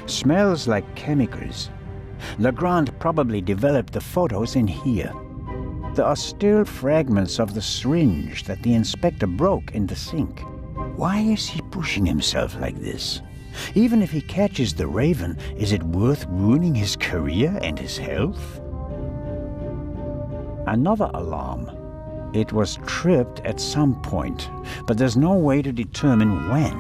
Smells like chemicals. Legrand probably developed the photos in here. There are still fragments of the syringe that the inspector broke in the sink. Why is he pushing himself like this? Even if he catches the Raven, is it worth ruining his career and his health? Another alarm. It was tripped at some point, but there's no way to determine when.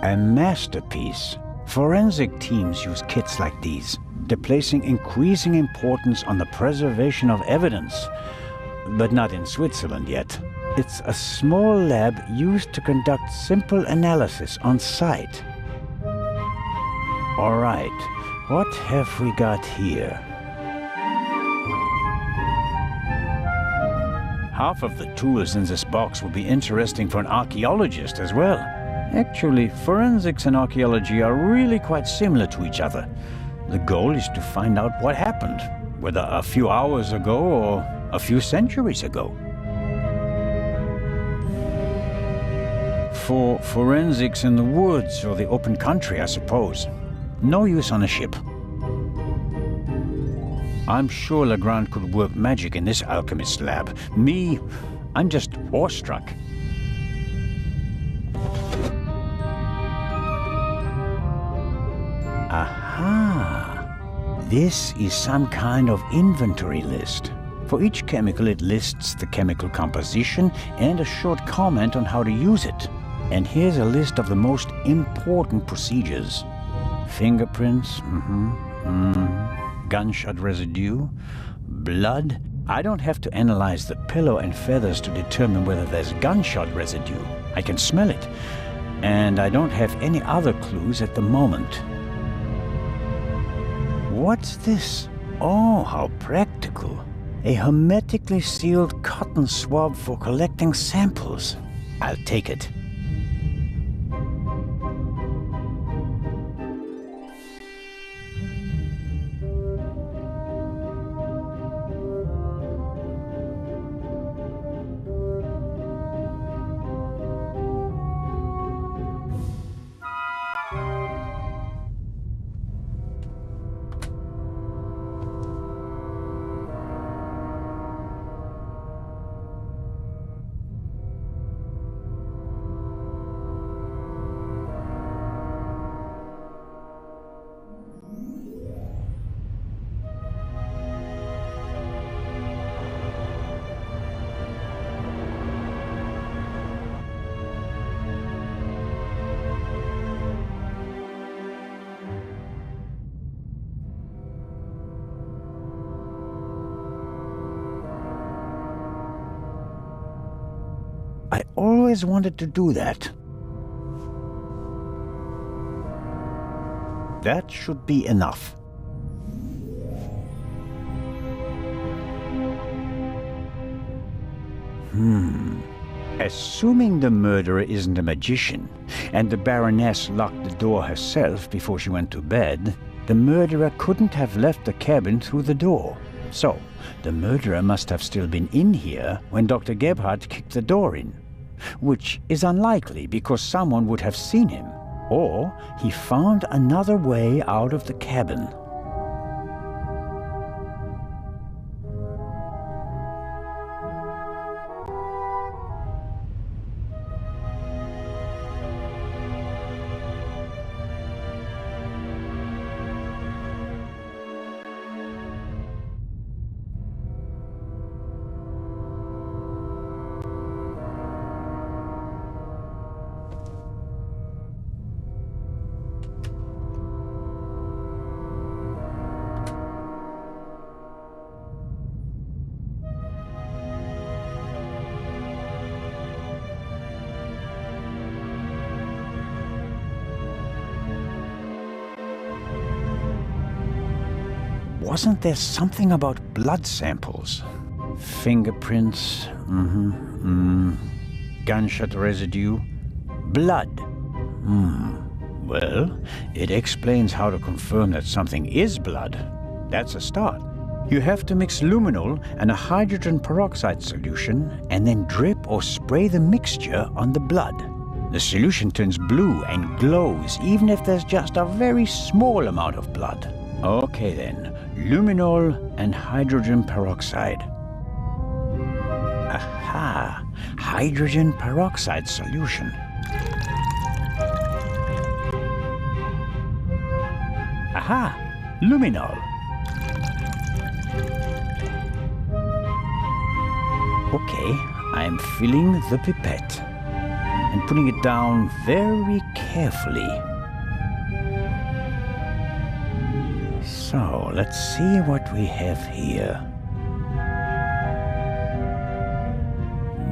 A masterpiece. Forensic teams use kits like these. They're placing increasing importance on the preservation of evidence, but not in Switzerland yet. It's a small lab used to conduct simple analysis on site. All right, what have we got here? Half of the tools in this box will be interesting for an archaeologist as well. Actually, forensics and archaeology are really quite similar to each other. The goal is to find out what happened, whether a few hours ago or a few centuries ago. For forensics in the woods or the open country, I suppose. No use on a ship. I'm sure Legrand could work magic in this alchemist lab. Me, I'm just awestruck. Aha! This is some kind of inventory list. For each chemical, it lists the chemical composition and a short comment on how to use it. And here's a list of the most important procedures. Fingerprints, gunshot residue, blood. I don't have to analyze the pillow and feathers to determine whether there's gunshot residue. I can smell it. And I don't have any other clues at the moment. What's this? Oh, how practical. A hermetically sealed cotton swab for collecting samples. I'll take it. I always wanted to do that. That should be enough. Assuming the murderer isn't a magician, and the Baroness locked the door herself before she went to bed, the murderer couldn't have left the cabin through the door. So, the murderer must have still been in here when Dr. Gebhardt kicked the door in. Which is unlikely because someone would have seen him. Or he found another way out of the cabin. Wasn't there something about blood samples? Fingerprints, gunshot residue, blood. Well, it explains how to confirm that something is blood. That's a start. You have to mix luminol and a hydrogen peroxide solution and then drip or spray the mixture on the blood. The solution turns blue and glows even if there's just a very small amount of blood. Okay then, luminol and hydrogen peroxide. Aha, hydrogen peroxide solution. Aha, luminol. Okay, I'm filling the pipette and putting it down very carefully. So, let's see what we have here.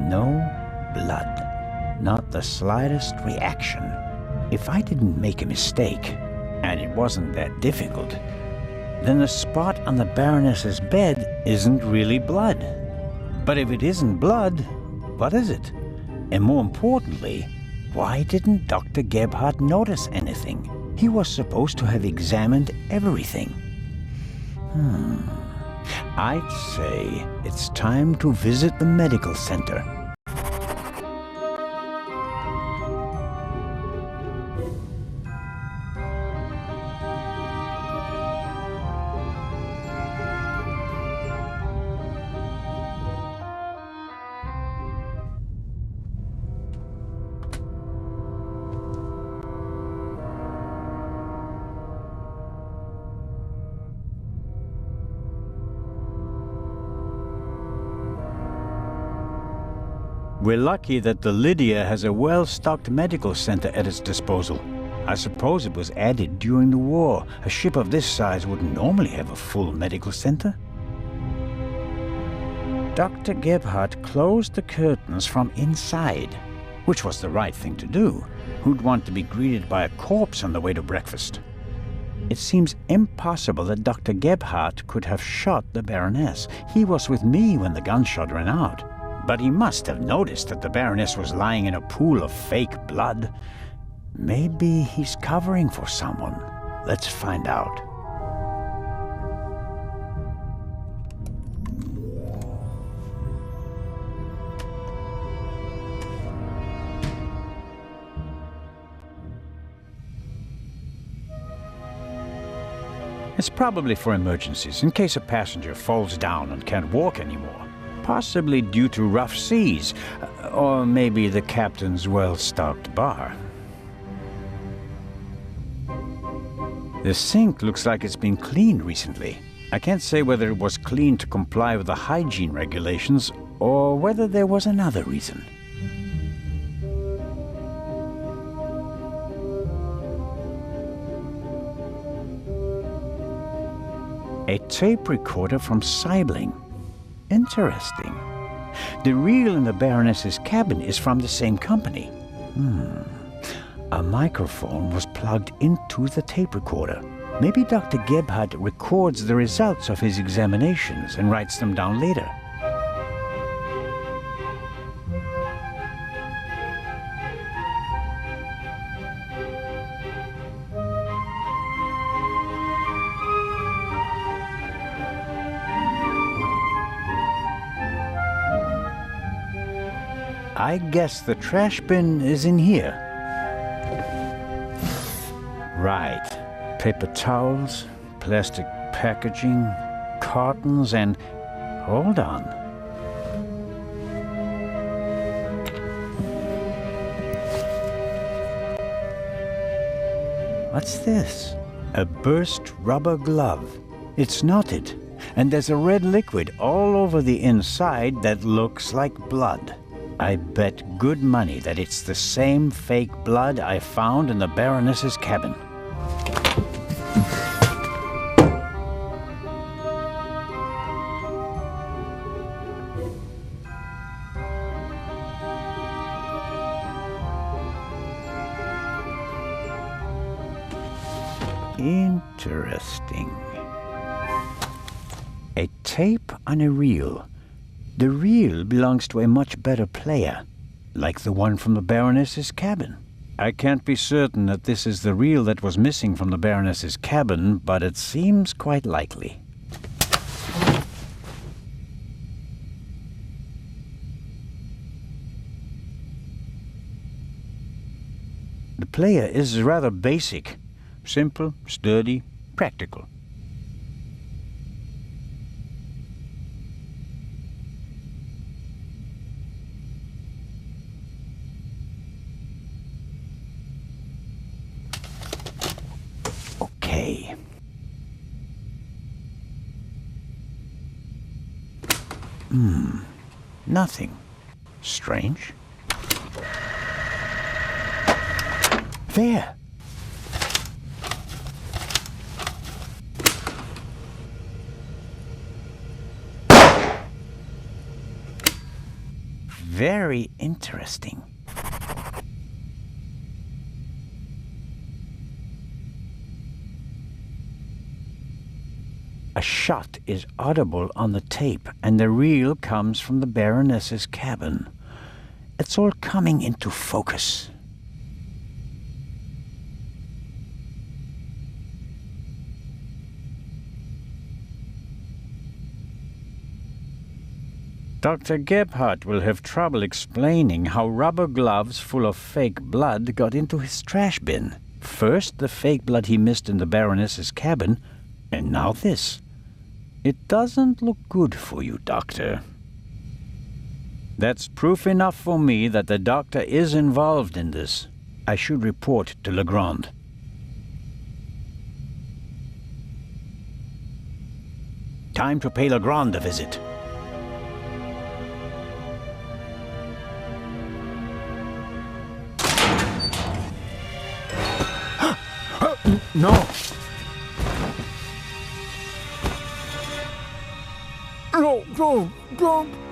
No blood. Not the slightest reaction. If I didn't make a mistake, and it wasn't that difficult, then the spot on the Baroness's bed isn't really blood. But if it isn't blood, what is it? And more importantly, why didn't Dr. Gebhardt notice anything? He was supposed to have examined everything. I'd say it's time to visit the medical center. We're lucky that the Lydia has a well-stocked medical center at its disposal. I suppose it was added during the war. A ship of this size wouldn't normally have a full medical center. Dr. Gebhardt closed the curtains from inside, which was the right thing to do. Who'd want to be greeted by a corpse on the way to breakfast? It seems impossible that Dr. Gebhardt could have shot the Baroness. He was with me when the gunshot ran out. But he must have noticed that the Baroness was lying in a pool of fake blood. Maybe he's covering for someone. Let's find out. It's probably for emergencies, in case a passenger falls down and can't walk anymore. Possibly due to rough seas, or maybe the captain's well-stocked bar. The sink looks like it's been cleaned recently. I can't say whether it was cleaned to comply with the hygiene regulations, or whether there was another reason. A tape recorder from Saibling. Interesting. The reel in the Baroness's cabin is from the same company. A microphone was plugged into the tape recorder. Maybe Dr. Gebhardt records the results of his examinations and writes them down later. I guess the trash bin is in here. Right. Paper towels, plastic packaging, cartons, and... hold on. What's this? A burst rubber glove. It's knotted, and there's a red liquid all over the inside that looks like blood. I bet good money that it's the same fake blood I found in the Baroness's cabin. Interesting. A tape on a reel. The reel belongs to a much better player, like the one from the Baroness's cabin. I can't be certain that this is the reel that was missing from the Baroness's cabin, but it seems quite likely. The player is rather basic. Simple, sturdy, practical. Okay. Nothing. Strange. There! Very interesting. A shot is audible on the tape, and the reel comes from the Baroness's cabin. It's all coming into focus. Dr. Gebhardt will have trouble explaining how rubber gloves full of fake blood got into his trash bin. First, the fake blood he missed in the Baroness's cabin, and now this. It doesn't look good for you, Doctor. That's proof enough for me that the Doctor is involved in this. I should report to Legrand. Time to pay Legrand a visit. No! No, don't!